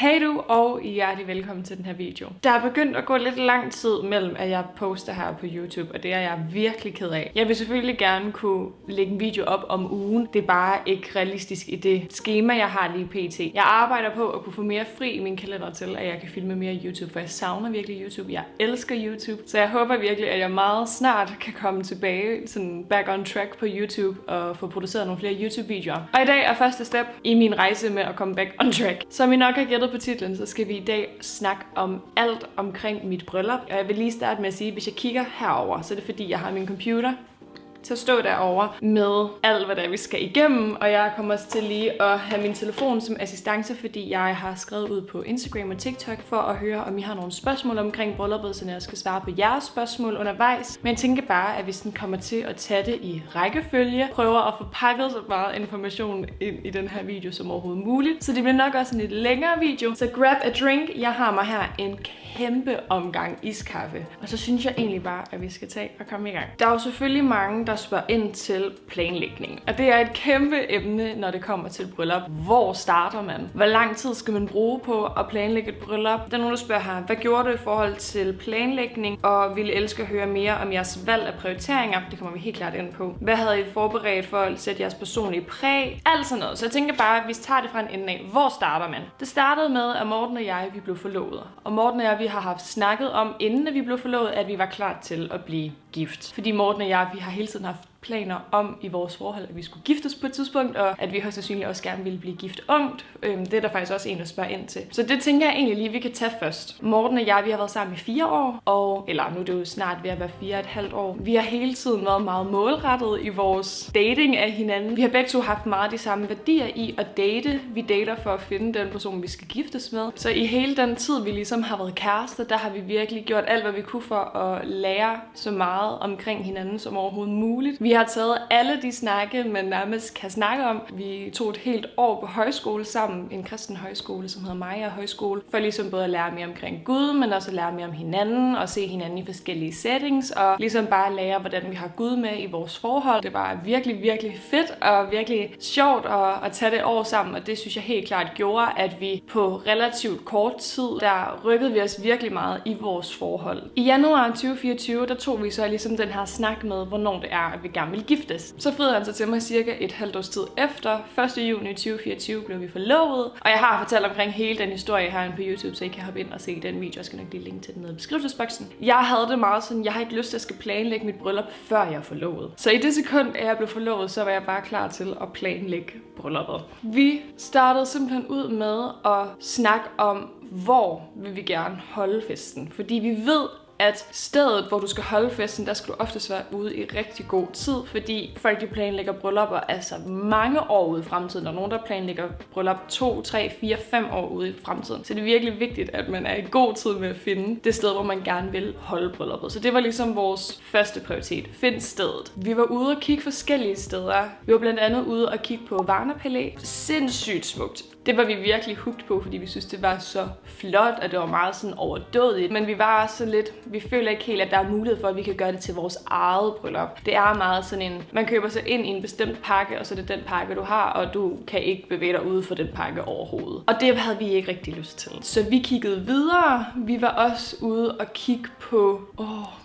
Hej du, og hjertelig velkommen til den her video. Der er begyndt at gå lidt lang tid mellem, at jeg poster her på YouTube, og det er jeg virkelig ked af. Jeg vil selvfølgelig gerne kunne lægge en video op om ugen. Det er bare ikke realistisk i det schema, jeg har lige pt. Jeg arbejder på at kunne få mere fri i min kalender til, at jeg kan filme mere YouTube, for jeg savner virkelig YouTube. Jeg elsker YouTube, så jeg håber virkelig, at jeg meget snart kan komme tilbage sådan back on track på YouTube og få produceret nogle flere YouTube-videoer. Og i dag er første step i min rejse med at komme back on track. Som I nok har gættet på titlen, så skal vi i dag snakke om alt omkring mit bryllup. Og jeg vil lige starte med at sige, at hvis jeg kigger herover, så er det fordi, jeg har min computer til at stå derovre med alt, hvad der vi skal igennem. Og jeg kommer også til lige at have min telefon som assistance, fordi jeg har skrevet ud på Instagram og TikTok for at høre, om I har nogle spørgsmål omkring brylluppet, så jeg skal svare på jeres spørgsmål undervejs. Men jeg tænker bare, at vi sådan kommer til at tage det i rækkefølge, prøver at få pakket så meget information ind i den her video som overhovedet muligt. Så det bliver nok også en lidt længere video. Så grab a drink. Jeg har mig her en kæmpe omgang iskaffe. Og så synes jeg egentlig bare, at vi skal tage og komme i gang. Der er jo selvfølgelig mange, der spørger ind til planlægning. Og det er et kæmpe emne, når det kommer til bryllup. Hvor starter man? Hvor lang tid skal man bruge på at planlægge et bryllup? Der er nogen, der spørger her, hvad gjorde du i forhold til planlægning? Og ville elske at høre mere om jeres valg af prioriteringer. Det kommer vi helt klart ind på. Hvad havde I forberedt for at sætte jeres personlige præg? Alt sådan noget. Så jeg tænker bare, at vi tager det fra en ende af. Hvor starter man? Det startede med, at Morten og jeg, vi blev forlovet. Og Morten og jeg, vi har haft snakket om, inden vi blev forlovet, at vi var klar til at blive gift. Fordi Morten og jeg, vi har hele tiden haft planer om i vores forhold, at vi skulle giftes på et tidspunkt, og at vi højst sandsynligt også gerne ville blive gift ungt. Det er der faktisk også en, der spørger ind til. Så det tænker jeg egentlig lige, vi kan tage først. Morten og jeg, vi har været sammen i 4 år, eller nu er det jo snart ved at være 4,5 år. Vi har hele tiden været meget målrettet i vores dating af hinanden. Vi har begge to haft meget de samme værdier i at date. Vi dater for at finde den person, vi skal giftes med. Så i hele den tid, vi ligesom har været kærester, der har vi virkelig gjort alt, hvad vi kunne for at lære så meget omkring hinanden som overhovedet muligt. Vi har taget alle de snakke, man nærmest kan snakke om. Vi tog et helt år på højskole sammen, en kristen højskole, som hedder Maja Højskole, for ligesom både at lære mere omkring Gud, men også at lære mere om hinanden, og se hinanden i forskellige settings, og ligesom bare lære, hvordan vi har Gud med i vores forhold. Det var virkelig, virkelig fedt, og virkelig sjovt at tage det år sammen, og det synes jeg helt klart gjorde, at vi på relativt kort tid, der rykkede vi os virkelig meget i vores forhold. I januar 2024, der tog vi så ligesom den her snak med, hvornår det er, at vi gerne vil giftes. Så friede han sig til mig cirka et halvt års tid efter. 1. juni 2024 blev vi forlovet. Og jeg har fortalt omkring hele den historie her på YouTube, så I kan hoppe ind og se den video. Jeg skal nok lige linke til den nede i beskrivelsesboksen. Jeg havde det meget sådan, jeg har ikke lyst til at skal planlægge mit bryllup, før jeg er forlovet. Så i det sekund, at jeg blev forlovet, så var jeg bare klar til at planlægge brylluppet. Vi startede simpelthen ud med at snakke om, hvor vil vi gerne holde festen. Fordi vi ved, at stedet, hvor du skal holde festen, der skal du oftest være ude i rigtig god tid, fordi folk de planlægger bryllupper altså mange år ude i fremtiden. Der er nogen, der planlægger bryllup 2, 3, 4, 5 år ude i fremtiden. Så det er virkelig vigtigt, at man er i god tid med at finde det sted, hvor man gerne vil holde brylluppet. Så det var ligesom vores første prioritet. Find stedet. Vi var ude og kigge forskellige steder. Vi var blandt andet ude og kigge på Varna Palæ. Sindssygt smukt. Det var vi virkelig hooked på, fordi vi synes, det var så flot, og det var meget sådan overdådigt. Men vi var også lidt, vi føler ikke helt, at der er mulighed for, at vi kan gøre det til vores eget bryllup. Det er meget sådan en, man køber sig ind i en bestemt pakke, og så er det den pakke, du har, og du kan ikke bevæge dig ude for den pakke overhovedet. Og det havde vi ikke rigtig lyst til. Så vi kiggede videre. Vi var også ude og kigge på,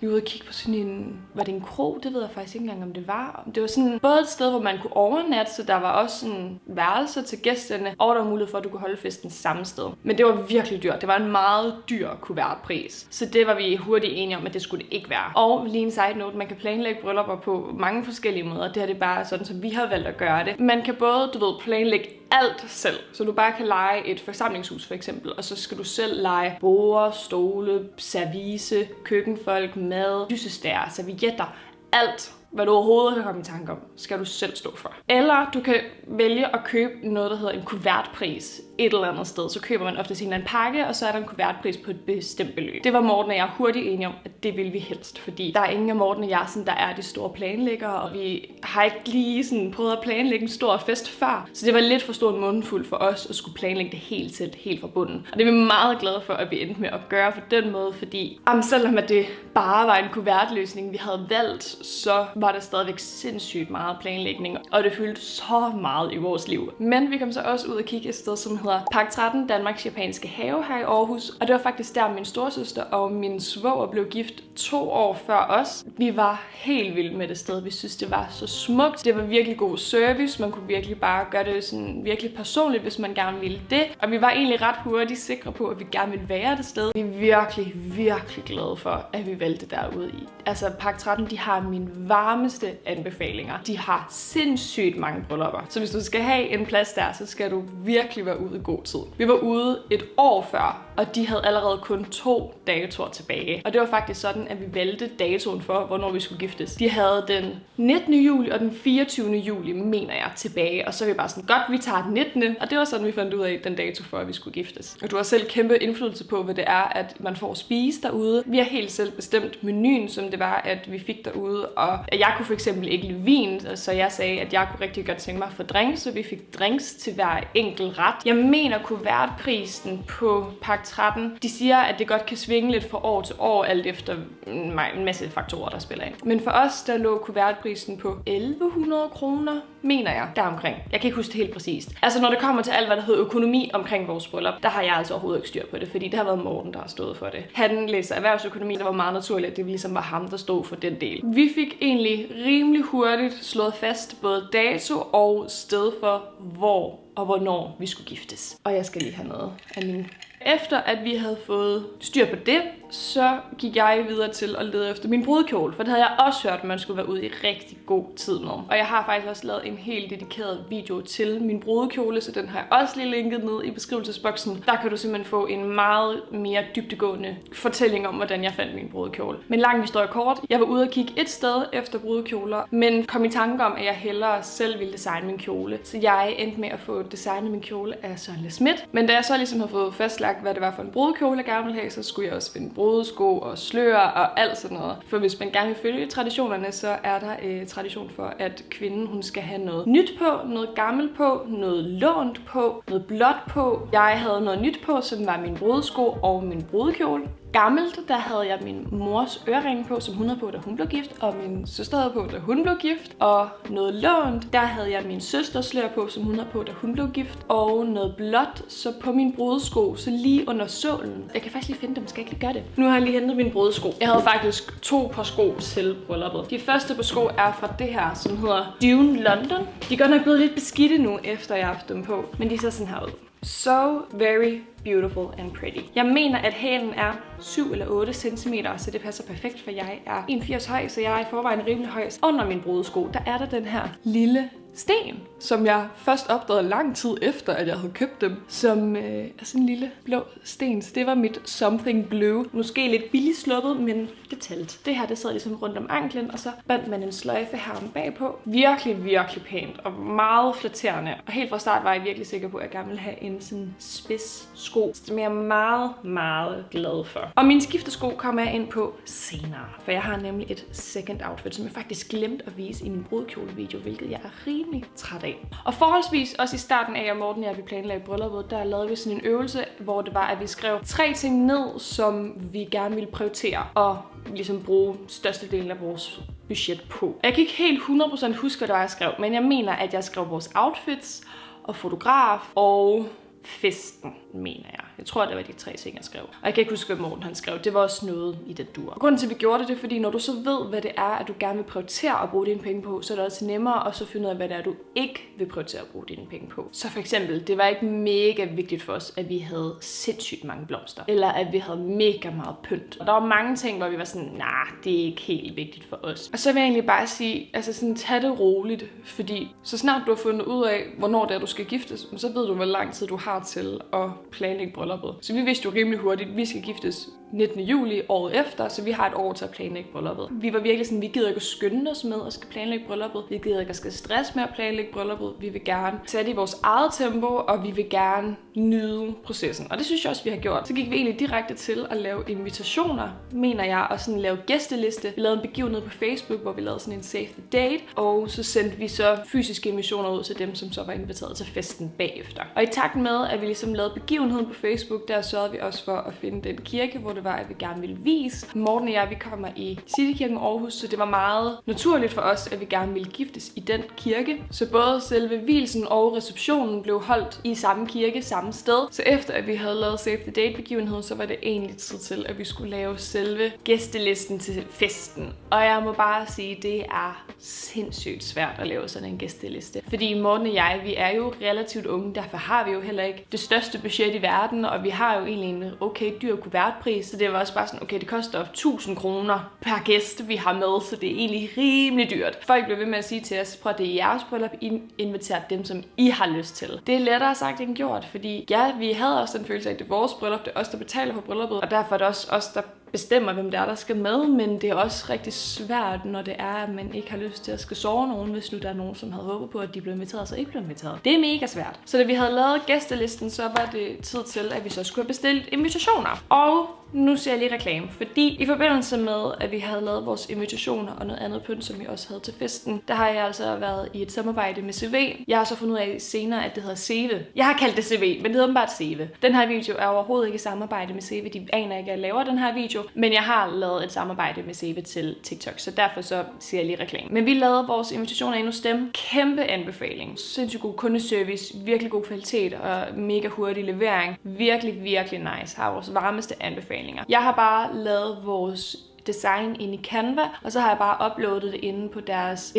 vi var ude og kigge på sådan en, var det en krog? Det ved jeg faktisk ikke engang, om det var. Det var sådan både et sted, hvor man kunne overnatte, så der var også sådan værelser til gæsterne, og der var mulighed for, at du kunne holde festen samme sted. Men det var virkelig dyrt. Det var en meget dyr kuvertpris. Så det var vi hurtigt enige om, at det skulle det ikke være. Og lige en side note, man kan planlægge bryllupper på mange forskellige måder. Det her det er bare sådan, som vi har valgt at gøre det. Man kan både, planlægge alt selv. Så du bare kan leje et forsamlingshus for eksempel, og så skal du selv leje borde, stole, service, køkkenfolk, mad, lysestager, servietter, alt. Hvad du overhovedet kan komme i tanke om, skal du selv stå for. Eller du kan vælge at købe noget, der hedder en kuvertpris et eller andet sted. Så køber man ofte en pakke, og så er der en kuvertpris på et bestemt beløb. Det var Morten og jeg hurtigt enige om, at det ville vi helst. Fordi der er ingen af Morten og jeg, sådan, der er de store planlæggere, og vi har ikke lige sådan prøvet at planlægge en stor fest før. Så det var lidt for stor en mundfuld for os at skulle planlægge det helt selv, helt fra bunden. Og det er vi meget glade for, at vi endte med at gøre på den måde, fordi selvom at det bare var en kuvertløsning, vi havde valgt, så var der stadigvæk sindssygt meget planlægning, og det fyldte så meget i vores liv. Men vi kom så også ud og kigge et sted, som hedder Park 13, Danmarks Japanske Have her i Aarhus. Og det var faktisk der min storesøster og min svoger blev gift 2 år før os. Vi var helt vilde med det sted. Vi synes, det var så smukt. Det var virkelig god service. Man kunne virkelig bare gøre det sådan virkelig personligt, hvis man gerne ville det. Og vi var egentlig ret hurtigt sikre på, at vi gerne ville være det sted. Vi er virkelig, virkelig glade for, at vi valgte derude i. Altså, Park 13, de har mine varmeste anbefalinger. De har sindssygt mange bryllupper. Så hvis du skal have en plads der, så skal du virkelig være ude i god tid. Vi var ude et år før, og de havde allerede kun 2 datoer tilbage. Og det var faktisk sådan, at vi valgte datoen for, hvornår vi skulle giftes. De havde den 19. juli og den 24. juli, mener jeg, tilbage. Og så er vi bare sådan, godt, vi tager den 19. Og det var sådan, vi fandt ud af den dato for, at vi skulle giftes. Og du har selv kæmpe indflydelse på, hvad det er, at man får at spise derude. Vi har helt selv bestemt menuen, som det var, at vi fik derude. Og jeg kunne for eksempel ikke lide vin, så jeg sagde, at jeg kunne rigtig godt tænke mig for drinks, så vi fik drinks til hver enkelt ret. Jeg mener, kuvertprisen på Park 13, de siger, at det godt kan svinge lidt fra år til år, alt efter en masse faktorer, der spiller ind. Men for os, der lå kuvertprisen på 1100 kroner, mener jeg, deromkring. Jeg kan ikke huske det helt præcist. Altså, når det kommer til alt, hvad der hedder økonomi omkring vores bryllup, der har jeg altså overhovedet ikke styr på det, fordi det har været Morten, der har stået for det. Han læser erhvervsøkonomi, der var meget naturligt, at det ligesom var ham, der stod for den del. Vi fik egentlig rimelig hurtigt slået fast både dato og sted for, hvor og hvornår vi skulle giftes. Og jeg skal lige have noget af min... Efter at vi havde fået styr på det, så gik jeg videre til at lede efter min brudekjole, for det havde jeg også hørt, at man skulle være ude i rigtig god tid med. Og jeg har faktisk også lavet en helt dedikeret video til min brudekjole, så den har jeg også lige linket ned i beskrivelsesboksen. Der kan du simpelthen få en meget mere dybdegående fortælling om, hvordan jeg fandt min brudekjole. Men lang historie kort, jeg var ude og kigge et sted efter brudekjoler, men kom i tanke om, at jeg hellere selv ville designe min kjole. Så jeg endte med at få designet min kjole af Søren Le Schmidt. Men da jeg så ligesom havde fået fastlagt, hvad det var for en brudekjole, jeg gerne ville have, så skulle jeg også finde brudesko og slør og alt sådan noget. For hvis man gerne vil følge traditionerne, så er der tradition for, at kvinden hun skal have noget nyt på, noget gammelt på, noget lånt på, noget blåt på. Jeg havde noget nyt på, som var min brudesko og min brudekjole. Gammelt, der havde jeg min mors øreringe på, som hun havde på, da hun blev gift, og min søster havde på, da hun blev gift. Og noget lånt, der havde jeg min søsters slør på, som hun havde på, da hun blev gift. Og noget blåt, så på min brudesko, så lige under sålen. Jeg kan faktisk lige finde dem, skal jeg ikke lige gøre det? Nu har jeg lige hentet min brudesko. Jeg havde faktisk 2 par sko til brylluppet. De første par sko er fra det her, som hedder Dune London. De er godt nok blevet lidt beskidte nu, efter jeg har haft dem på, men de ser sådan her ud. So very beautiful and pretty. Jeg mener, at hælen er 7 eller 8 cm, så det passer perfekt, for jeg er 1,80 høj, så jeg er i forvejen rimelig høj. Under min brudesko, der er der den her lille sten, som jeg først opdagede lang tid efter, at jeg havde købt dem, som er sådan en lille blå sten. Så det var mit something blue. Måske lidt billigt sluppet, men det talte. Det her, det sad ligesom rundt om anklen, og så bandt man en sløjfe her om bagpå. Virkelig, virkelig pænt og meget flatterende. Og helt fra start var jeg virkelig sikker på, at jeg gerne ville have en sådan spids sko, som jeg er meget, meget glad for. Og mine skiftesko kommer jeg ind på senere, for jeg har nemlig et second outfit, som jeg faktisk glemte at vise i min brudekjolevideo, hvilket jeg er rimelig træt af. Og forholdsvis også i starten af, at Morten og jeg planlagde brylluppet, der lavede vi sådan en øvelse, hvor det var, at vi skrev 3 ting ned, som vi gerne ville prioritere, og ligesom bruge størstedelen af vores budget på. Jeg kan ikke helt 100% huske, hvad det var, jeg skrev, men jeg mener, at jeg skrev vores outfits og fotograf og festen, mener jeg. Jeg tror, det var de 3 ting, jeg skrev. Og jeg kan ikke huske, hvad Morten han skrev. Det var også noget i det dur. Grunden til, at vi gjorde det, er, fordi når du så ved, hvad det er, at du gerne vil prioritere at bruge dine penge på, så er det også nemmere at så finde ud af, hvad det er, du ikke vil prioritere at bruge dine penge på. Så for eksempel, det var ikke mega vigtigt for os, at vi havde sindssygt mange blomster. Eller at vi havde mega meget pynt. Og der var mange ting, hvor vi var sådan, det er ikke helt vigtigt for os. Og så vil jeg egentlig bare sige, altså sådan, tag det roligt. Fordi så snart du har fundet ud af, hvornår det er, du skal giftes, så ved du, hvor lang tid du har til at planlægge brylluppet. Så vi vidste jo rimelig hurtigt, at vi skal giftes 19. juli året efter, så vi har et år til at planlægge brylluppet. Vi var virkelig sådan, vi gider ikke at skynde os med at skal planlægge brylluppet. Vi gider ikke at skal stress med at planlægge brylluppet. Vi vil gerne tage det i vores eget tempo, og vi vil gerne nyde processen. Og det synes jeg også, vi har gjort. Så gik vi egentlig direkte til at lave invitationer, mener jeg, og sådan lave gæsteliste. Vi lavede en begivenhed på Facebook, hvor vi lavede sådan en save the date, og så sendte vi så fysiske invitationer ud til dem, som så var inviteret til festen bagefter. Og i takt med, at vi ligesom lavede begivenheder, begivenheden på Facebook, der sørgede vi også for at finde den kirke, hvor det var, at vi gerne ville vise. Morten og jeg, vi kommer i Citykirken Aarhus, så det var meget naturligt for os, at vi gerne ville giftes i den kirke. Så både selve vielsen og receptionen blev holdt i samme kirke, samme sted. Så efter at vi havde lavet Save the Date-begivenheden, så var det egentlig tid til, at vi skulle lave selve gæstelisten til festen. Og jeg må bare sige, det er sindssygt svært at lave sådan en gæsteliste. Fordi Morten og jeg, vi er jo relativt unge, derfor har vi jo heller ikke det største budget i verden, og vi har jo egentlig en okay dyr kuvertpris, så det var også bare sådan, okay, det koster 1000 kroner per gæst, vi har med, så det er egentlig rimelig dyrt. Folk blev ved med at sige til os, prøv at det er jeres bryllup, I inviterer dem, som I har lyst til. Det er lettere sagt end gjort, fordi ja, vi havde også den følelse af, at det er vores bryllup, det er os, der betaler for brylluppet, og derfor er det også os, der bestemmer, hvem det er, der skal med, men det er også rigtig svært, når det er, at man ikke har lyst til at skal sove nogen, hvis nu der er nogen, som havde håbet på, at de blev inviteret, og så ikke blev inviteret. Det er mega svært. Så da vi havde lavet gæstelisten, så var det tid til, at vi så skulle have bestilt invitationer. Og nu ser jeg lige reklame, fordi i forbindelse med, at vi havde lavet vores invitationer og noget andet pynt, som vi også havde til festen, der har jeg altså været i et samarbejde med CV. Jeg har så fundet ud af senere, at det hedder Save. Jeg har kaldt det CV, men det hedder bare Save. Den her video er overhovedet ikke i samarbejde med CV. De aner ikke, at jeg laver den her video, men jeg har lavet et samarbejde med Save til TikTok, så derfor så siger jeg lige reklame. Men vi lavede vores invitationer endnu stemme. Kæmpe anbefaling. Sindssygt god kundeservice, virkelig god kvalitet og mega hurtig levering. Virkelig, virkelig nice. Har vores varmeste anbefalinger. Jeg har bare lavet vores design ind i Canva, og så har jeg bare uploadet det inde på deres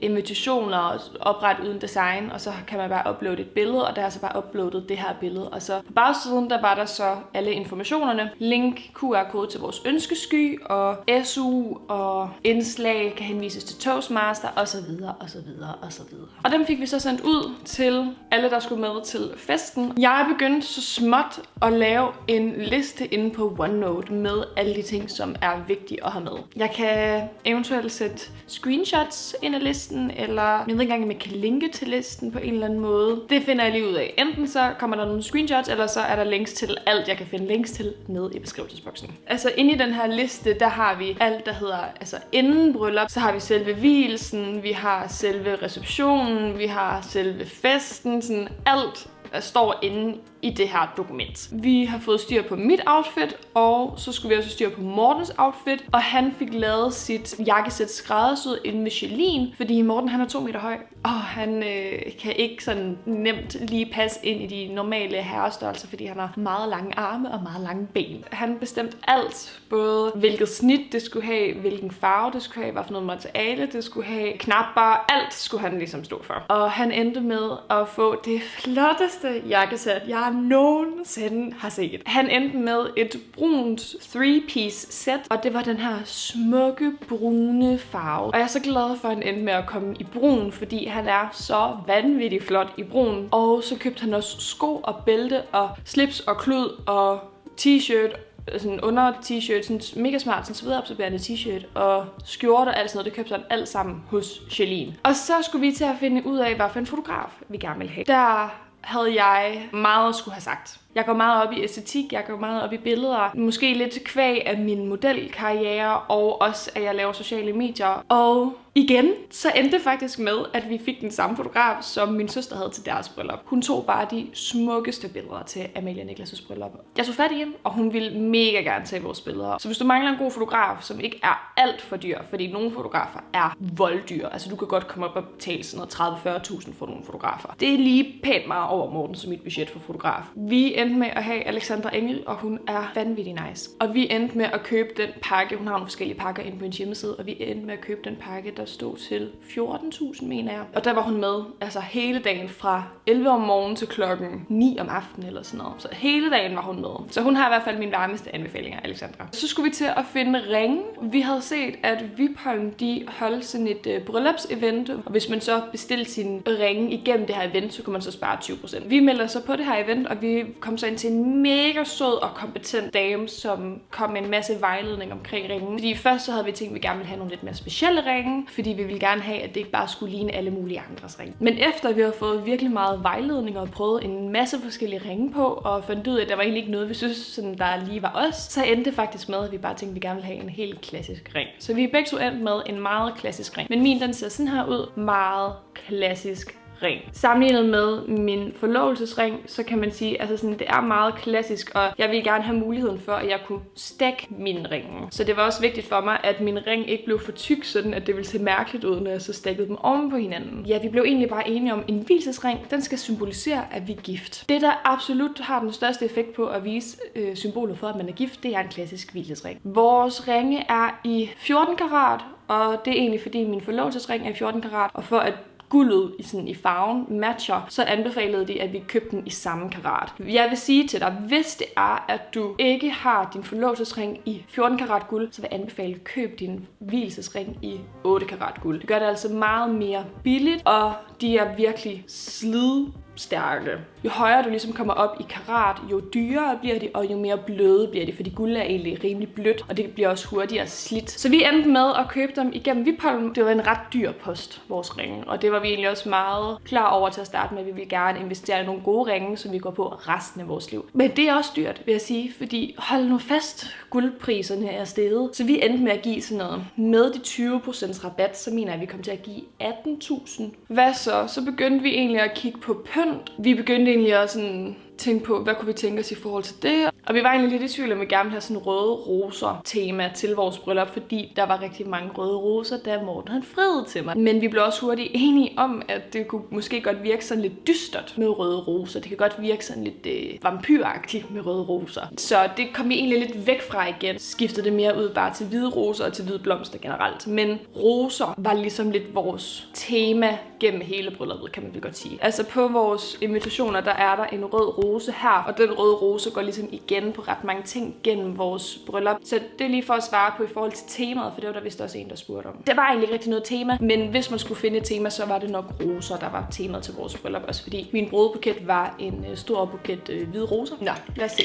invitationer, opret uden design, og så kan man bare uploade et billede, og der har jeg så bare uploadet det her billede. Og så på bagsiden, der var der så alle informationerne. Link, QR-kode til vores ønskesky, og SU, og indslag kan henvises til Toastmaster, og så videre, og så videre, og så videre. Og dem fik vi så sendt ud til alle, der skulle med til festen. Jeg begyndte så småt at lave en liste inde på OneNote med alle de ting, som er vigtige at have med. Jeg kan eventuelt sætte screenshots ind af listen, eller jeg ved ikke engang, om jeg kan linke til listen på en eller anden måde. Det finder jeg lige ud af. Enten så kommer der nogle screenshots, eller så er der links til alt, jeg kan finde links til nede i beskrivelsesboksen. Altså inde i den her liste, der har vi alt, der hedder altså inden bryllup. Så har vi selve vielsen, vi har selve receptionen, vi har selve festen, sådan alt står inde i det her dokument. Vi har fået styr på mit outfit, og så skulle vi også styr på Mortens outfit, og han fik lavet sit jakkesæt skræddersyet inde med Celine, fordi Morten han er 2 meter høj, og han kan ikke sådan nemt lige passe ind i de normale herrestørrelser, fordi han har meget lange arme og meget lange ben. Han bestemte alt, både hvilket snit det skulle have, hvilken farve det skulle have, hvad for noget materiale det skulle have, knapper, alt skulle han ligesom stå for. Og han endte med at få det flotteste jakkesæt, jeg nogensinde har set. Han endte med et brunt 3-piece sæt, og det var den her smukke brune farve. Og jeg er så glad for, at han endte med at komme i brun, fordi han er så vanvittigt flot i brun. Og så købte han også sko og bælte og slips og klud og t-shirt, sådan under t-shirt, sådan mega smart, sådan svedabsorberende t-shirt og skjorte og alt sådan noget. Det købte han alt sammen hos Celine. Og så skulle vi til at finde ud af, hvad for en fotograf vi gerne ville have. Der havde jeg meget at skulle have sagt. Jeg går meget op i æstetik, jeg går meget op i billeder. Måske lidt kvæg af min modelkarriere, og også at jeg laver sociale medier. Og igen, så endte det faktisk med, at vi fik den samme fotograf, som min søster havde til deres bryllup. Hun tog bare de smukkeste billeder til Amalie og Niklas' bryllup. Jeg tog fat i hende, og hun ville mega gerne tage vores billeder. Så hvis du mangler en god fotograf, som ikke er alt for dyr, fordi nogle fotografer er volddyr. Altså du kan godt komme op og betale sådan noget 30-40.000 for nogle fotografer. Det er lige pænt meget over Morten som mit budget for fotograf. Vi endte med at have Alexandra Engel, og hun er vanvittig nice. Og vi endte med at købe den pakke. Hun har nogle forskellige pakker inde på en hjemmeside, og vi endte med at købe den pakke, der stod til 14.000, mener jeg. Og der var hun med, altså hele dagen fra 11 om morgenen til klokken 9 om aftenen eller sådan noget. Så hele dagen var hun med. Så hun har i hvert fald min varmeste anbefalinger, Alexandra. Så skulle vi til at finde ringe. Vi havde set, at Vipholm, de holdt sådan et bryllupsevent, og hvis man så bestilte sin ringe igennem det her event, så kunne man så spare 20%. Vi meldte så på det her event, og vi kom så ind til en mega sød og kompetent dame, som kom med en masse vejledning omkring ringen. Fordi først så havde vi tænkt, at vi gerne ville have nogle lidt mere specielle ringe, fordi vi ville gerne have, at det ikke bare skulle ligne alle mulige andres ringe. Men efter vi havde fået virkelig meget vejledning og prøvet en masse forskellige ringe på, og fandt ud af, at der var egentlig ikke noget, vi synes, sådan, der lige var os, så endte det faktisk med, at vi bare tænkte, at vi gerne ville have en helt klassisk ring. Så vi begge to endte med en meget klassisk ring. Men min, den ser sådan her ud. Meget klassisk ring. Sammenlignet med min forlovelsesring, så kan man sige, altså sådan, det er meget klassisk, og jeg ville gerne have muligheden for, at jeg kunne stack mine ringe. Så det var også vigtigt for mig, at min ring ikke blev for tyk, sådan at det ville se mærkeligt ud, når jeg så stackede dem oven på hinanden. Ja, vi blev egentlig bare enige om, en vielsesring, den skal symbolisere, at vi er gift. Det, der absolut har den største effekt på at vise symbolet for, at man er gift, det er en klassisk vielsesring. Vores ringe er i 14 karat, og det er egentlig fordi min forlovelsesring er i 14 karat, og for at guldet i farven matcher, så anbefalede de, at vi købte den i samme karat. Jeg vil sige til dig, hvis det er, at du ikke har din forlovelsesring i 14 karat guld, så vil jeg anbefale at købe din vielsesring i 8 karat guld. Det gør det altså meget mere billigt, og de er virkelig slidstærke. Jo højere du ligesom kommer op i karat, jo dyrere bliver de, og jo mere bløde bliver de, fordi guld er egentlig rimelig blødt, og det bliver også hurtigere slidt. Så vi endte med at købe dem igennem Vipholm. Det var en ret dyr post, vores ringe, og det var vi egentlig også meget klar over til at starte med. Vi ville gerne investere i nogle gode ringe, som vi går på resten af vores liv. Men det er også dyrt, vil jeg sige, fordi hold nu fast, guldpriserne er steget. Så vi endte med at give sådan noget. Med de 20% rabat, så mener jeg, at vi kom til at give 18.000. Hvad så? Så begyndte vi egentlig at kigge på pynt. Vi begyndte egentlig at sådan tænke på, hvad kunne vi tænke os i forhold til det. Og vi var egentlig lidt i tvivl om, at vi gerne ville have sådan røde roser tema til vores bryllup, fordi der var rigtig mange røde roser, da Morten han friede til mig. Men vi blev også hurtigt enige om, at det kunne måske godt virke sådan lidt dystert med røde roser. Det kan godt virke sådan lidt vampyragtigt med røde roser. Så det kom vi egentlig lidt væk fra igen. Skiftede det mere ud bare til hvide roser og til hvide blomster generelt. Men roser var ligesom lidt vores tema gennem hele brylluppet, kan man vel godt sige. Altså på vores invitationer, der er der en rød rose her, og den røde rose går ligesom igen på ret mange ting gennem vores bryllup. Så det er lige for at svare på i forhold til temaet, for det var der vist også en, der spurgte om. Der var egentlig ikke rigtig noget tema, men hvis man skulle finde et tema, så var det nok roser, der var temaet til vores bryllup, også fordi min brudebuket var en stor buket hvide roser. Nå, lad os se.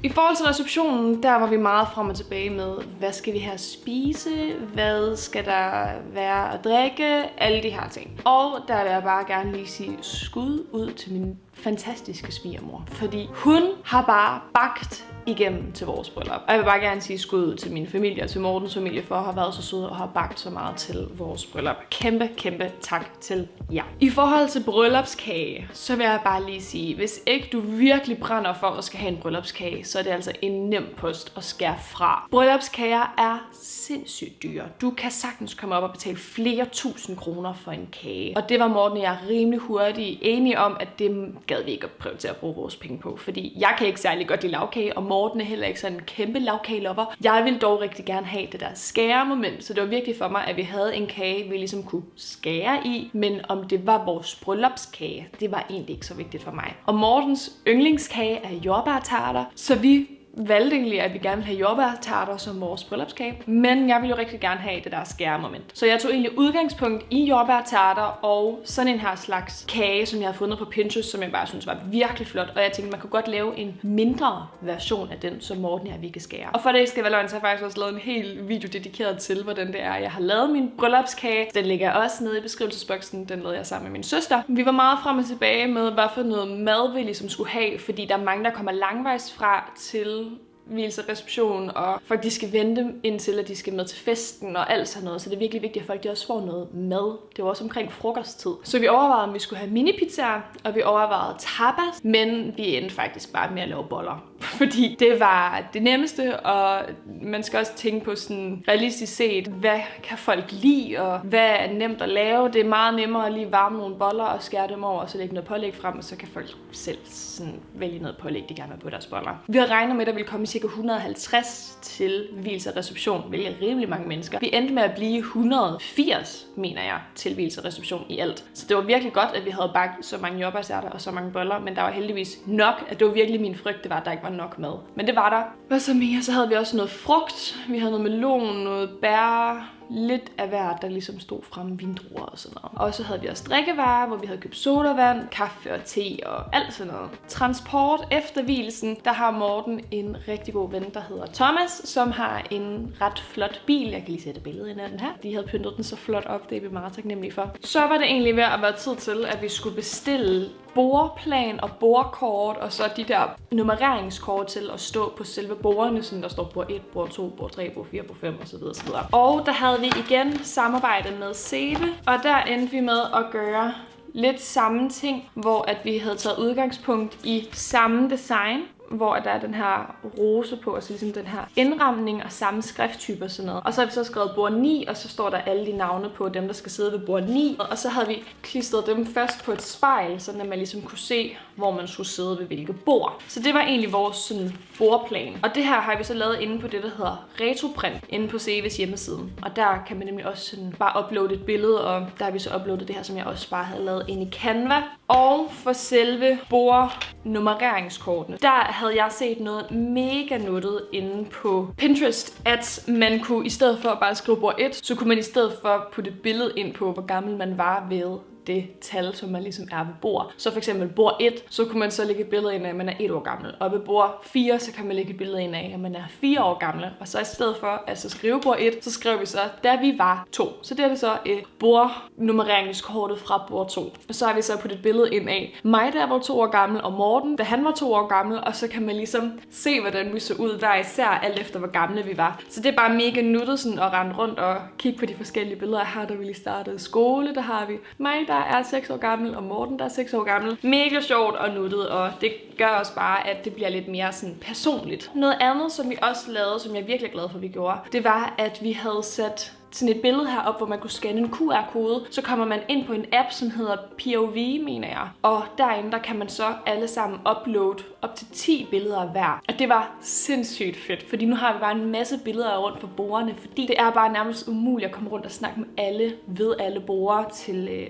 I forhold til receptionen, der var vi meget frem og tilbage med, hvad skal vi have at spise, hvad skal der være at drikke, alle de her ting. Og der vil jeg bare gerne lige sige skud ud til min fantastiske svigermor, fordi hun har bare bagt igennem til vores bryllup. Og jeg vil bare gerne sige skud til min familie og til Mortens familie for at have været så søde og have bagt så meget til vores bryllup. Kæmpe, kæmpe tak til jer. I forhold til bryllupskage, så vil jeg bare lige sige, hvis ikke du virkelig brænder for at skal have en bryllupskage, så er det altså en nem post at skære fra. Bryllupskager er sindssygt dyre. Du kan sagtens komme op og betale flere tusind kroner for en kage. Og det var Morten og jeg rimelig hurtigt enige om, at det gad vi ikke at prøve til at bruge vores penge på. Fordi jeg kan ikke særlig godt lide lavkage, og Morten er heller ikke sådan en kæmpe lavkagelover. Jeg ville dog rigtig gerne have det der skæremoment, så det var vigtigt for mig, at vi havde en kage, vi ligesom kunne skære i, men om det var vores bryllupskage, det var egentlig ikke så vigtigt for mig. Og Mortens yndlingskage er jordbærtarter, så vi valgte egentlig, at vi gerne ville have jordbærtarter som vores bryllupskage, men jeg ville jo rigtig gerne have det der skæremoment. Så jeg tog egentlig udgangspunkt i jordbærtarter og sådan en her slags kage, som jeg havde fundet på Pinterest, som jeg bare synes var virkelig flot, og jeg tænkte, man kunne godt lave en mindre version af den, som Morten og vi kan skære. Og for det skal være løgn, så har jeg faktisk også lavet en hel video dedikeret til, hvordan det er, jeg har lavet min bryllupskage. Den ligger også nede i beskrivelsesboksen, den lavede jeg sammen med min søster. Vi var meget frem og tilbage med, hvad for noget mad vi ligesom skulle have, fordi der er mange, der kommer langvejs fra til vielsereception, og folk de skal vente indtil, at de skal med til festen og alt sådan noget. Så det er virkelig vigtigt, at folk de også får noget mad. Det var også omkring frokosttid. Så vi overvejede, om vi skulle have mini-pizzaer, og vi overvejede tapas, men vi endte faktisk bare med at lave boller. Fordi det var det nemmeste, og man skal også tænke på sådan realistisk set, hvad kan folk lide, og hvad er nemt at lave. Det er meget nemmere at lige varme nogle boller og skære dem over, og så lægge noget pålæg frem, og så kan folk selv sådan vælge noget pålæg, de gerne vil på deres boller. Vi har regnet med, at der ville komme ca. 150 til vielsereception, hvilket er rimelig mange mennesker. Vi endte med at blive 180, mener jeg, til vielsereception i alt. Så det var virkelig godt, at vi havde bagt så mange jordbærsærter og så mange boller, men der var heldigvis nok, at det var virkelig min frygt, det var, at der ikke var nok mad. Men det var der. Hvad så mere? Så havde vi også noget frugt. Vi havde noget melon, noget bær, lidt af hvert, der ligesom stod fremme, vindruer og sådan noget. Og så havde vi også drikkevarer, hvor vi havde købt sodavand, kaffe og te og alt sådan noget. Transport efter vielsen, der har Morten en rigtig god ven, der hedder Thomas, som har en ret flot bil. Jeg kan lige sætte billedet ind af den her. De havde pyntet den så flot op, det er vi meget taknemmelige for. Så var det egentlig ved at være tid til, at vi skulle bestille bordplan og bordkort, og så de der nummereringskort til at stå på selve bordene, sådan der står bord 1, bord 2, bord 3, bord 4, bord 5 osv. Og der havde vi igen samarbejde med Sebe, og der endte vi med at gøre lidt samme ting, hvor at vi havde taget udgangspunkt i samme design, hvor der er den her rose på, altså ligesom den her indramning og samme skrifttype og sådan noget. Og så har vi så skrevet bord 9, og så står der alle de navne på dem, der skal sidde ved bord 9. Og så havde vi klistret dem fast på et spejl, så man ligesom kunne se, hvor man skulle sidde ved hvilket bord. Så det var egentlig vores sådan bordplan. Og det her har vi så lavet inde på det, der hedder Retroprint, inde på CEVs hjemmeside. Og der kan man nemlig også sådan bare uploade et billede, og der har vi så uploadet det her, som jeg også bare havde lavet inde i Canva. Og for selve bordnummereringskortene, der havde jeg set noget mega nuttet inde på Pinterest, at man kunne i stedet for at bare skrive bord 1, så kunne man i stedet for putte et billede ind på, hvor gammel man var ved det tal, som man ligesom er ved bord. Så for eksempel bord 1, så kunne man så lægge et billede ind af, at man er 1 år gammel. Og ved bord 4, så kan man lægge et billede ind af, at man er 4 år gammel. Og så i stedet for at så skrive bord 1, så skrev vi så, da vi var 2. Så det er det så bordnummeringskortet fra bord 2. Og så har vi så puttet et billede ind af mig, der var 2 år gammel, og Morten, da han var 2 år gammel. Og så kan man ligesom se, hvordan vi så ud hver især, alt efter hvor gamle vi var. Så det er bare mega nuttet sådan at rende rundt og kigge på de forskellige billeder. Her, da vi lige startede skole, der har vi mig, der er 6 år gammel, og Morten, der er 6 år gammel. Mega sjovt og nuttet, og det gør også bare, at det bliver lidt mere sådan personligt. Noget andet, som vi også lavede, som jeg er virkelig glad for, at vi gjorde, det var, at vi havde sat sådan et billede herop, hvor man kunne scanne en QR-kode. Så kommer man ind på en app, som hedder POV, mener jeg. Og derinde, der kan man så alle sammen uploade op til 10 billeder hver. Og det var sindssygt fedt, fordi nu har vi bare en masse billeder rundt på bordene, fordi det er bare nærmest umuligt at komme rundt og snakke med alle ved alle borde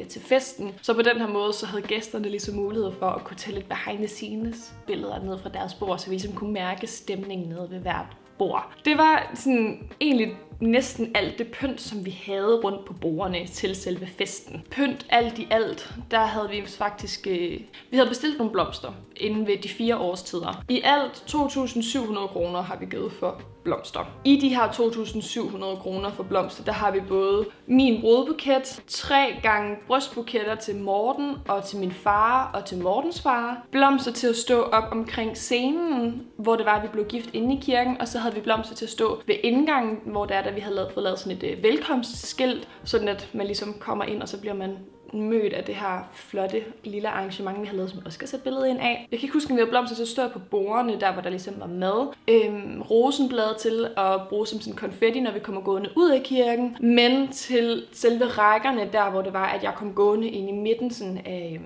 til festen. Så på den her måde, så havde gæsterne ligesom mulighed for at kunne tage lidt behind the scenes billeder ned fra deres bord, så vi ligesom kunne mærke stemningen nede ved hvert bord. Det var sådan egentlig næsten alt det pynt, som vi havde rundt på bordene til selve festen. Pynt alt i alt, der havde vi faktisk vi havde bestilt nogle blomster inden ved de 4 årstider. I alt 2.700 kroner har vi givet for blomster. I de her 2.700 kroner for blomster, der har vi både min brudbuket, 3 gange brystbuketter til Morten og til min far og til Mortens far, blomster til at stå op omkring scenen, hvor det var, at vi blev gift inde i kirken, og så havde vi blomster til at stå ved indgangen, hvor der vi havde fået lavet sådan et velkomstskilt, sådan at man ligesom kommer ind, og så bliver man mødt af det her flotte lille arrangement, vi har lavet, som jeg også skal sætte billedet ind af. Jeg kan ikke huske, om vi havde blomster til at stå på bordene, der hvor der ligesom var mad. Rosenblade til at bruge som sådan konfetti, når vi kommer gående ud af kirken. Men til selve rækkerne, der hvor det var, at jeg kom gående ind i midten sådan af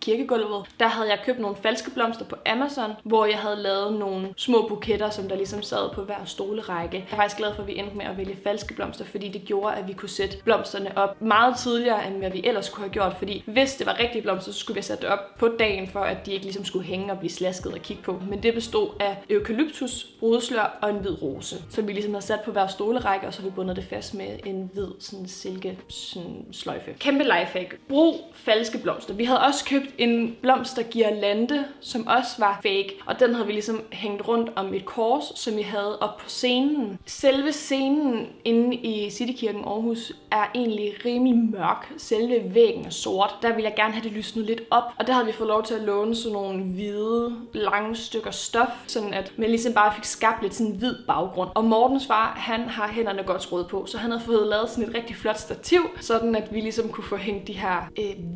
kirkegulvet, der havde jeg købt nogle falske blomster på Amazon, hvor jeg havde lavet nogle små buketter, som der ligesom sad på hver stolerække. Jeg er faktisk glad for, at vi endte med at vælge falske blomster, fordi det gjorde, at vi kunne sætte blomsterne op meget tidligere, end hvad vi ellers kunne have gjort, fordi hvis det var rigtige blomster, så skulle vi sætte det op på dagen, for at de ikke ligesom skulle hænge og blive slasket og kigge på. Men det bestod af eukalyptus, brudeslør og en hvid rose, som vi ligesom havde sat på hver stolerække, og så vi bundet det fast med en hvid sådan silke sådan sløjfe. Kæmpe lifehack. Brug falske blomster. Vi havde også købt en blomsterguirlande, som også var fake, og den havde vi ligesom hængt rundt om et kors, som vi havde op på scenen. Selve scenen inde i Citykirken Aarhus er egentlig rimelig mørk. Selve væggen er sort. Der ville jeg gerne have det lysnet lidt op, og der havde vi fået lov til at låne sådan nogle hvide, lange stykker stof, sådan at man ligesom bare fik skabt lidt sådan en hvid baggrund. Og Mortens far, han har hænderne godt skruet på, så han havde fået lavet sådan et rigtig flot stativ, sådan at vi ligesom kunne få hængt de her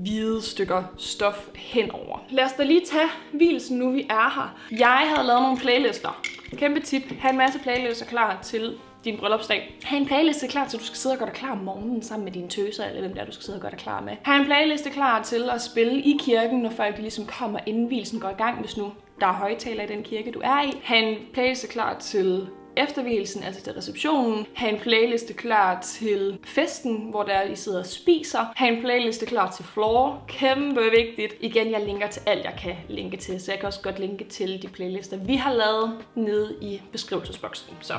hvide stykker stof henover. Lad os da lige tage hvilsen, nu vi er her. Jeg havde lavet nogle playlister. Kæmpe tip. Ha' en masse playlister klar til din bryllupsdag. Ha' en playliste klar til, at du skal sidde og gøre dig klar om morgenen sammen med dine tøser, eller hvem der du skal sidde og gøre dig klar med. Ha' en playliste klar til at spille i kirken, når folk ligesom kommer, inden hvilsen går i gang, hvis nu der er højtaler i den kirke, du er i. Ha' en playliste klar til eftervielsen, altså til receptionen. Ha' en playliste klar til festen, hvor der I sidder og spiser. Ha' en playliste klar til floor. Kæmpe vigtigt. Igen, jeg linker til alt, jeg kan linke til, så jeg kan også godt linke til de playlister, vi har lavet nede i beskrivelsesboksen. Så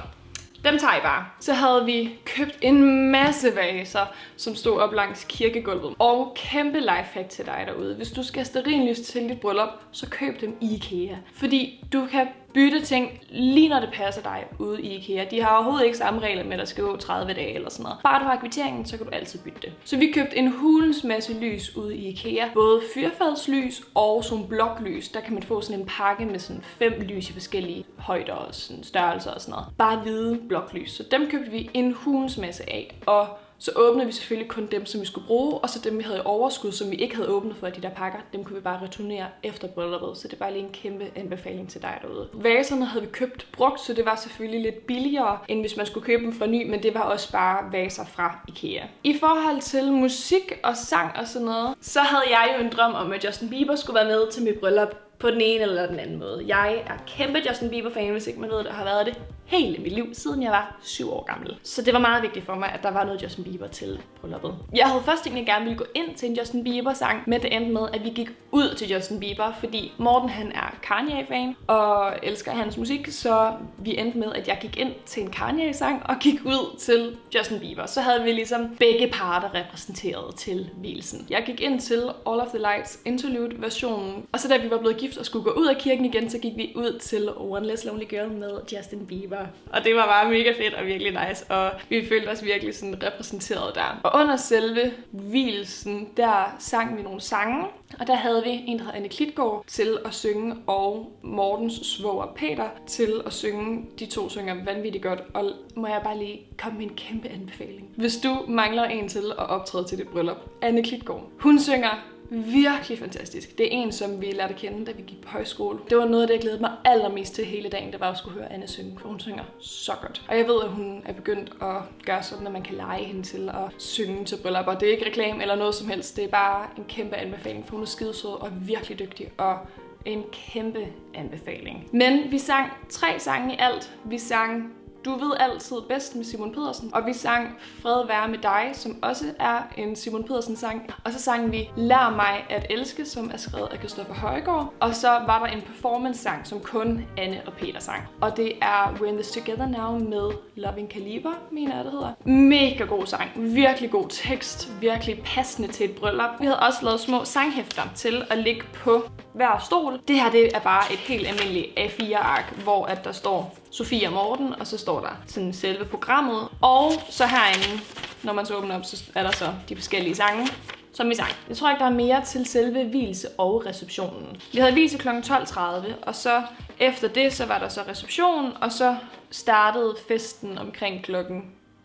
dem tager I bare. Så havde vi købt en masse vaser, som stod op langs kirkegulvet. Og kæmpe lifehack til dig derude. Hvis du skal have stearinlys til dit bryllup, så køb dem i IKEA. Fordi du kan bytte ting lige når det passer dig ude i IKEA. De har overhovedet ikke samme regler med, at der skal gå 30 dage eller sådan noget. Bare du har kvitteringen, så kan du altid bytte det. Så vi købte en hulens masse lys ude i IKEA. Både fyrfadslys og sådan bloklys. Der kan man få sådan en pakke med sådan 5 lys i forskellige højder og sådan størrelser og sådan noget. Bare hvide bloklys. Så dem købte vi en hulens masse af. Og så åbnede vi selvfølgelig kun dem, som vi skulle bruge, og så dem, vi havde i overskud, som vi ikke havde åbnet for de der pakker, dem kunne vi bare returnere efter brylluppet. Så det er bare lige en kæmpe anbefaling til dig derude. Vaserne havde vi købt brugt, så det var selvfølgelig lidt billigere, end hvis man skulle købe dem fra ny, men det var også bare vaser fra IKEA. I forhold til musik og sang og sådan noget, så havde jeg jo en drøm om, at Justin Bieber skulle være med til mit bryllup på den ene eller den anden måde. Jeg er kæmpe Justin Bieber-fan, hvis ikke man ved det, har været det hele mit liv, siden jeg var 7 år gammel. Så det var meget vigtigt for mig, at der var noget Justin Bieber til brylluppet. Jeg havde først egentlig gerne ville gå ind til en Justin Bieber-sang, men det endte med, at vi gik ud til Justin Bieber, fordi Morten han er Kanye-fan og elsker hans musik, så vi endte med, at jeg gik ind til en Kanye-sang og gik ud til Justin Bieber. Så havde vi ligesom begge parter repræsenteret til vielsen. Jeg gik ind til All of the Lights Interlude-versionen, og så da vi var blevet gift og skulle gå ud af kirken igen, så gik vi ud til One Less Lonely Girl med Justin Bieber. Og det var bare mega fedt og virkelig nice, og vi følte os virkelig sådan repræsenteret der. Og under selve vielsen, der sang vi nogle sange, og der havde vi en, der hedder Anne Klitgaard, til at synge, og Mortens svoger Peter til at synge. De to synger vanvittigt godt, og må jeg bare lige komme med en kæmpe anbefaling. Hvis du mangler en til at optræde til dit bryllup, Anne Klitgaard. Hun synger virkelig fantastisk. Det er en, som vi lærte at kende, da vi gik på højskole. Det var noget af det, jeg glædede mig allermest til hele dagen, det var at skulle høre Anne synge, for hun synger så godt. Og jeg ved, at hun er begyndt at gøre sådan, at man kan lege hende til at synge til bryllupper. Det er ikke reklame eller noget som helst, det er bare en kæmpe anbefaling, for hun er skidesød og virkelig dygtig, og en kæmpe anbefaling. Men vi sang 3 sange i alt. Vi sang Du ved altid bedst med Simon Pedersen, og vi sang Fred være med dig, som også er en Simon Pedersen sang. Og så sang vi Lær mig at elske, som er skrevet af Christoffer Højgaard. Og så var der en performance sang, som kun Anne og Peter sang. Og det er We're in this together now med Loving Caliber, mener jeg det hedder. Mega god sang, virkelig god tekst, virkelig passende til et bryllup. Vi havde også lavet små sanghæfter til at ligge på hver stol. Det her, det er bare et helt almindeligt A4-ark, hvor at der står Sofie og Morten, og så står der sådan selve programmet. Og så herinde, når man så åbner op, så er der så de forskellige sange, som vi sang. Jeg tror ikke, der er mere til selve vielse og receptionen. Vi havde vielse kl. 12.30, og så efter det, så var der så reception, og så startede festen omkring klokken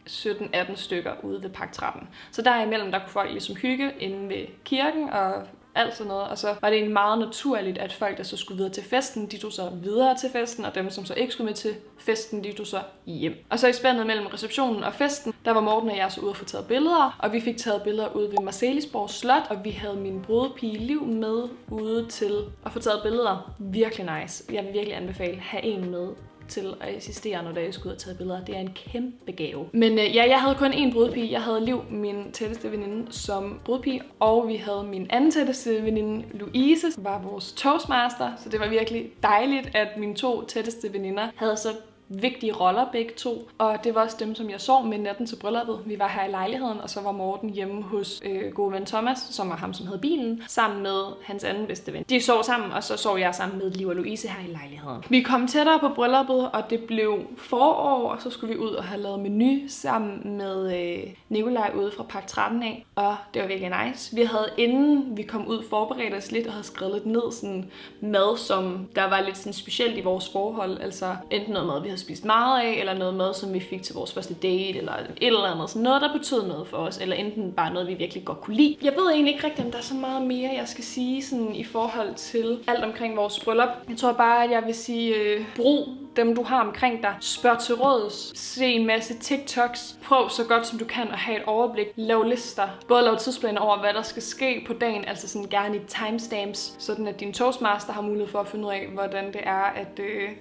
17-18 stykker ude ved Parktrappen. Så derimellem, der kunne folk ligesom hygge inde ved kirken og alt sådan noget, og så var det egentlig meget naturligt, at folk, der så skulle videre til festen, de tog så videre til festen, og dem, som så ikke skulle med til festen, de tog så hjem. Og så i spændet mellem receptionen og festen, der var Morten og jeg så ude og få taget billeder, og vi fik taget billeder ude ved Marselisborg Slot, og vi havde min brudepige Liv med ude til at få taget billeder. Virkelig nice. Jeg vil virkelig anbefale at have en med til at assistere, når jeg skulle ud og tage billeder. Det er en kæmpe gave. Men ja, jeg havde kun én brudepige. Jeg havde Liv, min tætteste veninde, som brudepige, og vi havde min anden tætteste veninde, Louise, som var vores toastmaster, så det var virkelig dejligt, at mine 2 tætteste veninder havde så vigtige roller begge to, og det var også dem, som jeg sov med natten til brylluppet. Vi var her i lejligheden, og så var Morten hjemme hos gode ven Thomas, som var ham, som havde bilen, sammen med hans anden bedste ven. De sov sammen, og så sov jeg sammen med Liv og Louise her i lejligheden. Vi kom tættere på brylluppet, og det blev forår, og så skulle vi ud og have lavet menu sammen med Nikolaj ude fra Park 13 af, og det var virkelig nice. Vi havde, inden vi kom ud, forberedt os lidt og havde skrevet lidt ned sådan mad, som der var lidt sådan specielt i vores forhold, altså enten noget mad, vi havde spist meget af, eller noget mad, som vi fik til vores første date, eller et eller andet. Sådan noget, der betød noget for os, eller enten bare noget, vi virkelig godt kunne lide. Jeg ved egentlig ikke rigtigt, om der er så meget mere, jeg skal sige sådan, i forhold til alt omkring vores bryllup. Jeg tror bare, at jeg vil sige, brug dem, du har omkring dig. Spørg til råds. Se en masse TikToks. Prøv så godt, som du kan at have et overblik. Lav lister. Både lav tidsplaner over, hvad der skal ske på dagen, altså sådan gerne i timestamps, sådan at din toastmaster har mulighed for at finde ud af, hvordan det er, at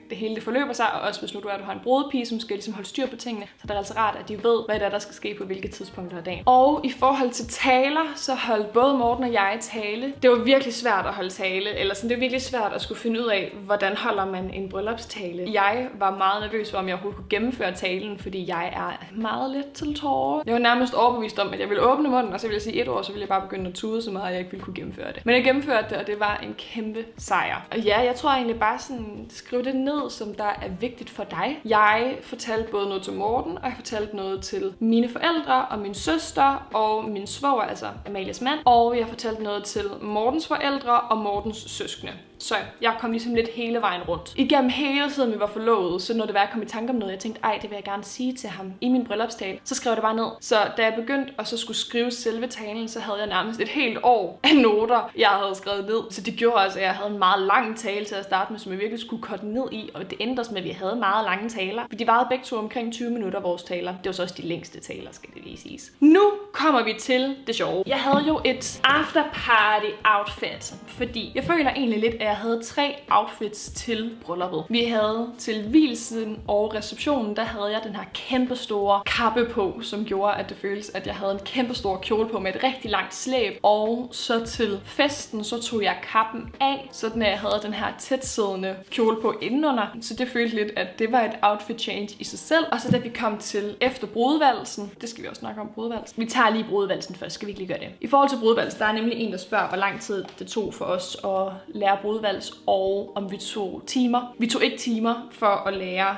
det hele det forløber sig, og også hvis nu du har en brudepige, som skal ligesom holde styr på tingene, så det er altså rart, at de ved, hvad det er, der skal ske på hvilke tidspunkter af dagen. Og i forhold til taler, så holdt både Morten og jeg tale. Det var virkelig svært at holde tale, eller sådan, det var virkelig svært at skulle finde ud af, hvordan holder man en bryllupstale. Jeg var meget nervøs for, om jeg overhovedet kunne gennemføre talen, fordi jeg er meget let til tårer. Jeg var nærmest overbevist om, at jeg ville åbne munden, og så ville jeg sige 1 år, så ville jeg bare begynde at tude så meget, at jeg ikke ville kunne gennemføre det. Men jeg gennemførte det, og det var en kæmpe sejr. Og ja, jeg tror egentlig bare sådan, skriv det ned, som der er vigtigt for dig. Jeg fortalte både noget til Morten, og jeg fortalte noget til mine forældre, og min søster, og min svoger, altså Amalias mand. Og jeg fortalte noget til Mortens forældre og Mortens søskende. Så jeg kom ligesom lidt hele vejen rundt. Igennem hele tiden vi var forlovet, så når det var, jeg kom i tanke om noget, jeg tænkte, det vil jeg gerne sige til ham i min bryllupstale, så skrev jeg det bare ned. Så da jeg begyndte at så skulle skrive selve talen, så havde jeg nærmest et helt år af noter, jeg havde skrevet ned. Så det gjorde altså, at jeg havde en meget lang tale til at starte med, som jeg virkelig skulle korte ned i, og det endte med, at vi havde meget lange taler. For de varede begge to omkring 20 minutter, vores taler. Det var så også de længste taler, skal det lige siges. Nu kommer vi til det sjove. Jeg havde jo et afterparty outfit, fordi jeg føler egentlig lidt, at jeg havde 3 outfits til brylluppet. Vi havde til vielsen og receptionen, der havde jeg den her kæmpestore kappe på, som gjorde, at det føltes, at jeg havde en kæmpestor kjole på med et rigtig langt slæb. Og så til festen, så tog jeg kappen af, sådan at jeg havde den her tætsiddende kjole på indenunder. Så det følte lidt, at det var et outfit change i sig selv. Og så da vi kom til efter brudvalsen, det skal vi også snakke om brudvalsen. Vi tager lige brudvalsen først, skal vi ikke lige gøre det. I forhold til brudvalsen, der er nemlig en, der spørger, hvor lang tid det tog for os at lære brudvals, og om vi tog timer. Vi tog ikke timer for at lære,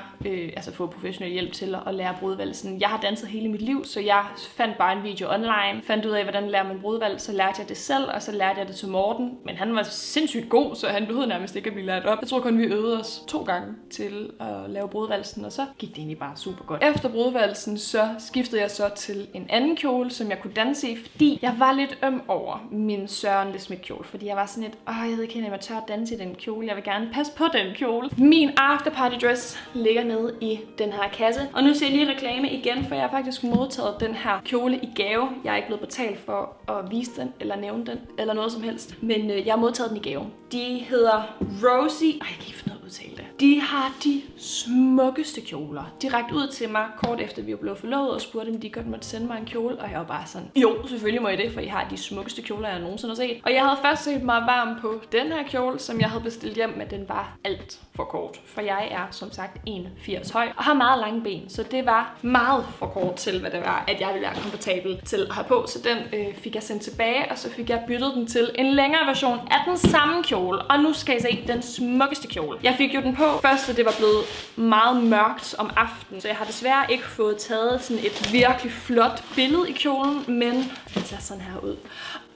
få professionel hjælp til at lære brudvalsen. Jeg har danset hele mit liv, så jeg fandt bare en video online, fandt ud af, hvordan lærer man brudvals, så lærte jeg det selv, og så lærte jeg det til Morten. Men han var sindssygt god, så han behøvede nærmest ikke at blive lært op. Jeg tror kun, vi øvede os 2 gange til at lave brudvalsen, og så gik det egentlig bare super godt. Efter brudvalsen, så skiftede jeg så til en anden kjole, som jeg kunne danse i, fordi jeg var lidt øm over min Søren Le Smidt kjole, fordi jeg var sådan lidt, jeg ved ikke, om jeg tør at danse i den kjole, jeg vil gerne passe på den kjole. Min afterparty dress ligger nede i den her kasse, og nu ser jeg lige reklame igen, for jeg har faktisk modtaget den her kjole i gave. Jeg er ikke blevet betalt for at vise den, eller nævne den, eller noget som helst, men jeg har modtaget den i gave. De hedder Rosie. Jeg kan ikke finde ud af at udtale det. De har de smukkeste kjoler. De rakte ud til mig kort efter vi var blevet forlovet og spurgte, om de godt måtte sende mig en kjole, og jeg var bare sådan, jo, selvfølgelig må I det, for I har de smukkeste kjoler, jeg nogensinde har set. Og jeg havde først set mig varm på den her kjole, som jeg havde bestilt hjem, men den var alt for kort. For jeg er som sagt 1,80 høj og har meget lange ben, så det var meget for kort til, hvad det var, at jeg ville være komfortabel til at have på. Så den fik jeg sendt tilbage, og så fik jeg byttet den til en længere version af den samme kjole. Og nu skal I se den smukkeste kjole. Jeg fik jo den på først, så det var blevet meget mørkt om aftenen, så jeg har desværre ikke fået taget sådan et virkelig flot billede i kjolen, men den ser sådan her ud.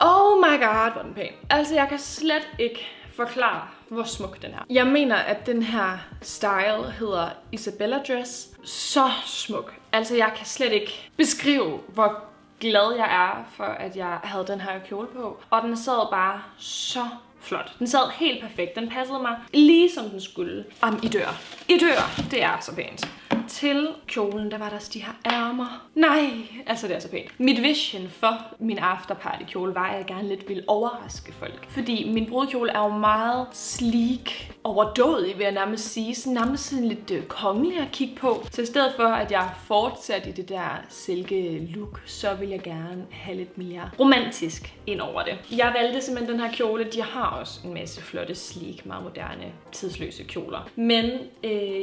Oh my god, hvor den pæn. Altså, jeg kan slet ikke forklare, hvor smuk den er. Jeg mener, at den her style hedder Isabella dress. Så smuk. Altså, jeg kan slet ikke beskrive, hvor glad jeg er for, at jeg havde den her kjole på. Og den sad bare så flot. Den sad helt perfekt. Den passede mig lige som den skulle. I dør. I dør. Det er så pænt. Til kjolen, der var der de her ærmer. Nej, altså det er så pænt. Mit vision for min afterparty kjole var, at jeg gerne lidt ville overraske folk. Fordi min brudekjole er jo meget sleek, overdådig vil jeg nærmest sige. Så nærmest sådan lidt kongelig at kigge på. Så i stedet for, at jeg fortsatte i det der silke look, så vil jeg gerne have lidt mere romantisk ind over det. Jeg valgte simpelthen den her kjole. De har også en masse flotte, sleek, meget moderne, tidsløse kjoler. Men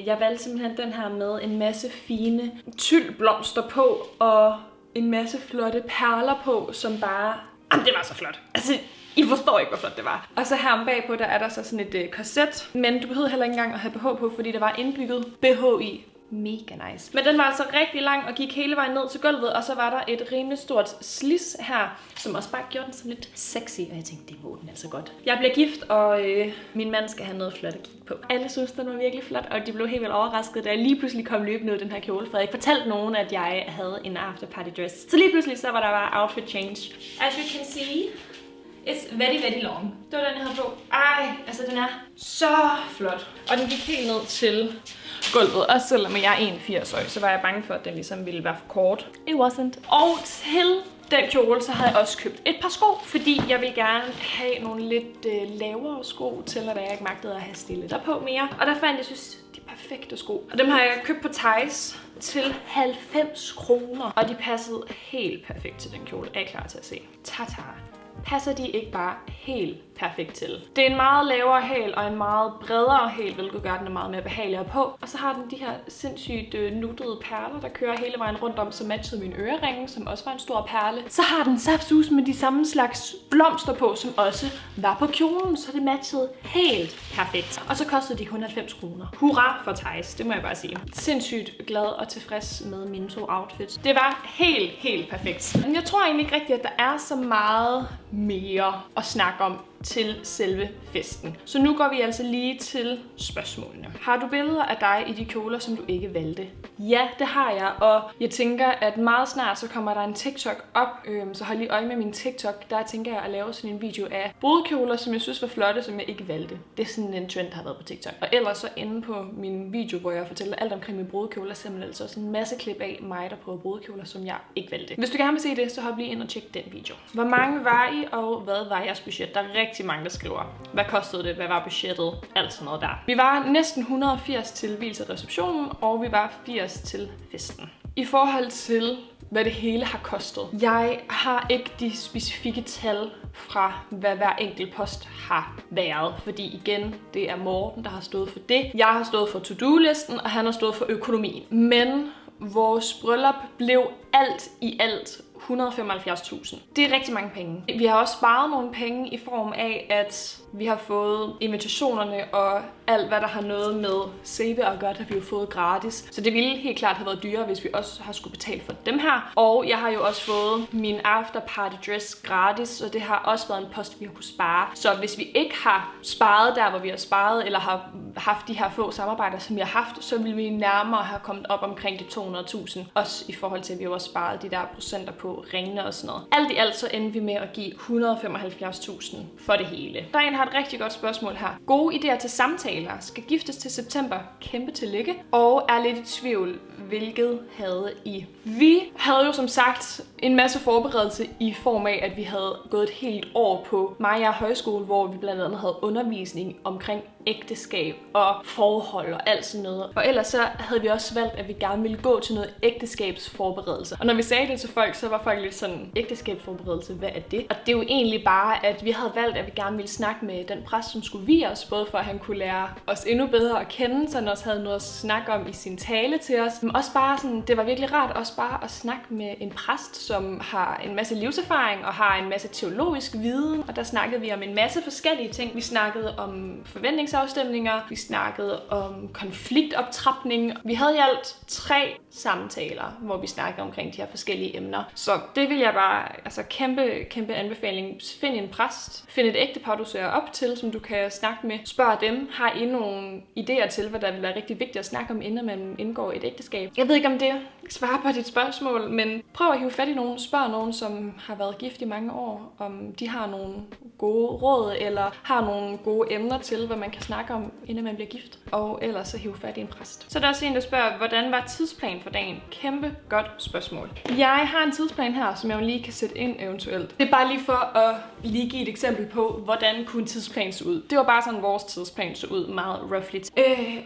jeg valgte simpelthen den her med en masse fine tyldblomster på og en masse flotte perler på, som bare... Jamen, det var så flot. Altså, I forstår ikke, hvor flot det var. Og så her bagpå, der er der så sådan et korset, men du behøvede heller ikke engang at have BH på, fordi der var indbygget BH i. Mega nice. Men den var altså rigtig lang og gik hele vejen ned til gulvet, og så var der et rimelig stort slis her, som også bare gjorde den sådan lidt sexy, og jeg tænkte, det må den altså godt. Jeg bliver gift, og min mand skal have noget flot at kigge på. Alle synes, den var virkelig flot, og de blev helt vildt overrasket, da jeg lige pludselig kom løbende ud den her kjole, for jeg ikke fortalte nogen, at jeg havde en afterparty dress. Så lige pludselig så var der bare outfit change. As you can see, it's very, very long. Det var den, jeg havde på. Altså den er så flot. Og den gik helt ned til gulvet. Også selvom jeg er 1,80 høj, så var jeg bange for, at den ligesom ville være for kort. It wasn't. Og til den kjole, så havde jeg også købt et par sko, fordi jeg vil gerne have nogle lidt lavere sko til, at jeg ikke magtede at have stiletter på mere. Og der fandt jeg, synes, de perfekte sko. Og dem har jeg købt på Theis til 90 kroner. Og de passede helt perfekt til den kjole. Er I klar til at se? Tata. Passer de ikke bare helt perfekt til. Det er en meget lavere hæl og en meget bredere hæl, hvilket gør den er meget mere behagelig at på. Og så har den de her sindssygt nuttede perler, der kører hele vejen rundt om, som matchede mine øreringe, som også var en stor perle. Så har den saftsus med de samme slags blomster på, som også var på kjolen, så det matchede helt perfekt. Og så kostede de 190 kroner. Hurra for Theis, det må jeg bare sige. Sindssygt glad og tilfreds med mine 2 outfits. Det var helt perfekt. Men jeg tror egentlig ikke rigtigt, at der er så meget mere at snakke om til selve festen. Så nu går vi altså lige til spørgsmålene. Har du billeder af dig i de kjoler, som du ikke valgte? Ja, det har jeg, og jeg tænker, at meget snart så kommer der en TikTok op, så hold lige øje med min TikTok. Der tænker jeg at lave sådan en video af brudekjoler, som jeg synes var flotte, som jeg ikke valgte. Det er sådan en trend, der har været på TikTok. Og ellers så inde på min video, hvor jeg fortæller alt omkring mine brudekjoler, simpelthen altså sådan en masse klip af mig, der prøver brudekjoler, som jeg ikke valgte. Hvis du gerne vil se det, så hop lige ind og tjek den video. Hvor mange var I, og hvad var jeres budget? Der er rigtig mange, der skriver. Hvad kostede det? Hvad var budgettet? Alt sådan noget der. Vi var næsten 180 til vielsereceptionen, og vi var 80 til festen. I forhold til hvad det hele har kostet. Jeg har ikke de specifikke tal fra, hvad hver enkelt post har været. Fordi igen, det er Morten, der har stået for det. Jeg har stået for to-do-listen, og han har stået for økonomien. Men vores bryllup blev alt i alt 175.000. Det er rigtig mange penge. Vi har også sparet nogle penge i form af, at vi har fået invitationerne og alt, hvad der har noget med CV at gøre, har vi jo fået gratis. Så det ville helt klart have været dyrere, hvis vi også har skulle betale for dem her. Og jeg har jo også fået min afterparty dress gratis, og det har også været en post, vi har kunne spare. Så hvis vi ikke har sparet der, hvor vi har sparet, eller har haft de her få samarbejder, som vi har haft, så ville vi nærmere have kommet op omkring de 200.000. Også i forhold til, at vi jo også sparet de der procenter på ringene og sådan noget. Alt i alt så endte vi med at give 175.000 for det hele. Der er en, der har et rigtig godt spørgsmål her. Gode idéer til samtaler. Skal giftes til september. Kæmpe tillykke. Og er lidt i tvivl, hvilket havde I? Vi havde jo som sagt en masse forberedelse i form af, at vi havde gået et helt år på Maja Højskole, hvor vi blandt andet havde undervisning omkring ægteskab og forhold og alt sådan noget. Og ellers så havde vi også valgt, at vi gerne ville gå til noget ægteskabsforberedelse. Og når vi sagde det til folk, så var folk lidt sådan, ægteskabsforberedelse, hvad er det? Og det er jo egentlig bare, at vi havde valgt, at vi gerne ville snakke med den præst, som skulle vie os, både for at han kunne lære os endnu bedre at kende, så han også havde noget at snakke om i sin tale til os. Men også bare sådan, det var virkelig rart også bare at snakke med en præst, som har en masse livserfaring og har en masse teologisk viden. Og der snakkede vi om en masse forskellige ting. Vi snakkede om forventningsafstemninger, vi snakkede om konfliktoptrapning. Vi havde i alt 3 samtaler, hvor vi snakkede omkring de her forskellige emner. Så det vil jeg bare, altså kæmpe anbefaling. Find en præst. Find et ægtepar, du ser op til, som du kan snakke med. Spørg dem. Har I nogle idéer til, hvad der vil være rigtig vigtigt at snakke om, inden man indgår et ægteskab? Jeg ved ikke, om det svarer på dit spørgsmål, men prøv at hive fat i nogen. Spørg nogen, som har været gift i mange år, om de har nogle gode råd, eller har nogle gode emner til, hvad man kan snakke om, inden man bliver gift. Og ellers så hive fat i en præst. Så der er også en, der spørger, hvordan var tidsplan for dagen? Kæmpe godt spørgsmål. Jeg har en tidsplan her, som jeg lige kan sætte ind eventuelt. Det er bare lige for at lige give et eksempel på, hvordan kunne en tidsplan se ud. Det var bare sådan, vores tidsplan så ud meget roughly.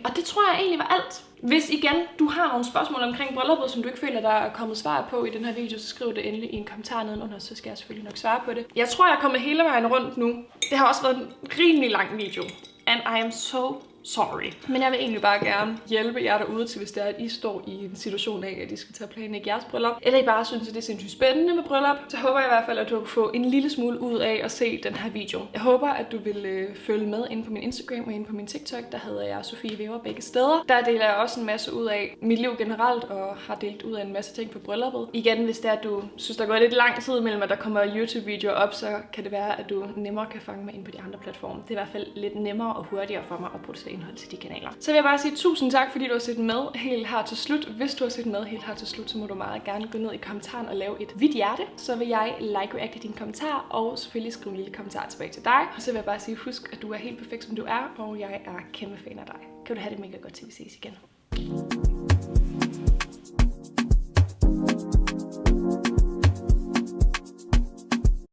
Og det tror jeg egentlig var alt. Hvis igen, du har nogle spørgsmål omkring brylluppet, som du ikke føler, der er kommet svar på i den her video, så skriv det endelig i en kommentar nedenunder, så skal jeg selvfølgelig nok svare på det. Jeg tror, jeg er kommet hele vejen rundt nu. Det har også været en rimelig lang video. And I am so sorry. Men jeg vil egentlig bare gerne hjælpe jer derude til, hvis det er, at I står i en situation af, at I skal til at planlægge jeres bryllup. Eller I bare synes, at det er sindssygt spændende med bryllup. Så håber jeg i hvert fald, at du kan få en lille smule ud af at se den her video. Jeg håber, at du vil følge med inde på min Instagram og inde på min TikTok. Der hedder jeg Sofie Væver begge steder. Der deler jeg også en masse ud af mit liv generelt, og har delt ud af en masse ting på brylluppet. Igen, hvis det er, at du synes, der går lidt lang tid mellem, at der kommer YouTube-videoer op, så kan det være, at du nemmere kan fange mig ind på de andre platforme. Det er i hvert fald lidt nemmere og hurtigere for mig at producere indhold til de kanaler. Så vil jeg bare sige tusind tak, fordi du har set med helt her til slut. Hvis du har set med helt her til slut, så må du meget gerne gå ned i kommentaren og lave et hvidt hjerte. Så vil jeg like din kommentar, og selvfølgelig skrive en lille kommentar tilbage til dig. Og så vil jeg bare sige, husk, at du er helt perfekt, som du er, og jeg er kæmpe fan af dig. Kan du have det mega godt, til vi ses igen.